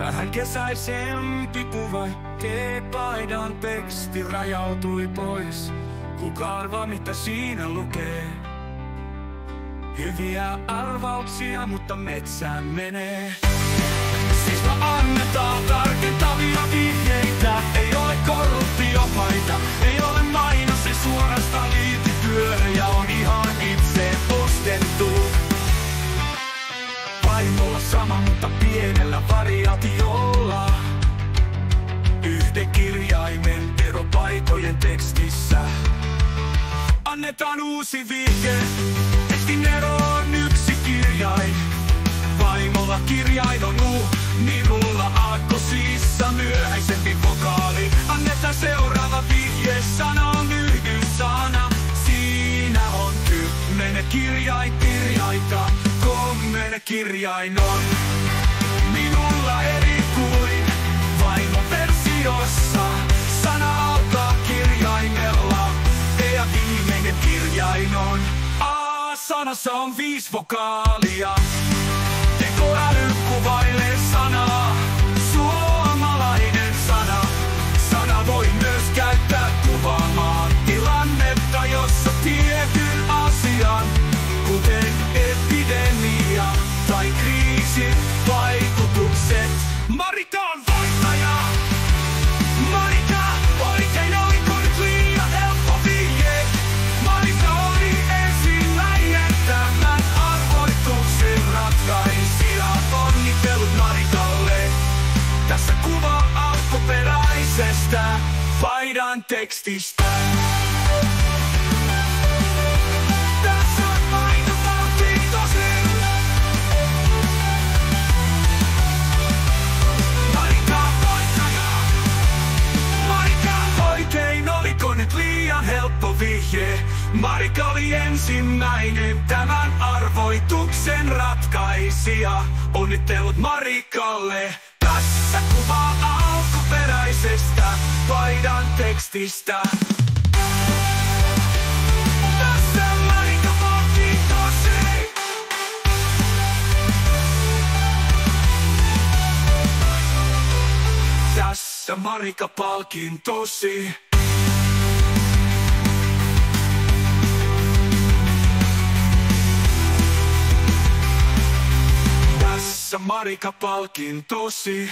Vähän kesäisempi kuva, T-paidan teksti rajautui pois. Kuka arvaa mitä siinä lukee? Hyviä arvauksia, mutta metsään menee. Siis annetaan tarkentavia vihjeitä. Ei ole korruptiopaita, ei ole mainos, ei suorastaan liity työhön ja on ihan itse ostettu. Vaimolla sama, mutta pienellä variaatiolla. Yhden kirjaimen eropaikojen tekstissä. Annetaan uusi vihje. Tekstin ero on yksi kirjain. Vaimolla kirjain on U, minulla aakkosissa myöhäisempi vokaali. Annetaan seuraava vihje, sana on yhdyssana. Siinä on 10 kirjaita, 3 kirjain on minulla eri kuin vaimon versiossa. Sana alkaa kirjaimella ja viimeinen kirjain on A. Sanassa on 5 vokaalia. Tekoäly kuvailee sanaa, suomalainen sana. Sana voi myös käyttää kuvaamaan tilannetta, jossa tietyn asian, kuten epidemia tai kriisin vaikutukset. Marika on voittaja! Marika, oikein oliko nyt liian helppo vihje? Marika oli ensimmäinen tämän arvoituksen ratkaisija. Onnittelut Marikalle. Tässä kuva alkuperäisestä paidan tekstistä. Tässä on maitopalkintosi. Marika voittaja. Marika, oikein oliko nyt liian helppo vihje? Marika oli ensimmäinen tämän arvoituksen ratkaisija. Onnittelut Marikalle. Tässä kuva alkuperäisestä paidan tekstistä. Tässä Marika palkintosi. Tässä Marika palkintosi. Tässä Marika palkintosi.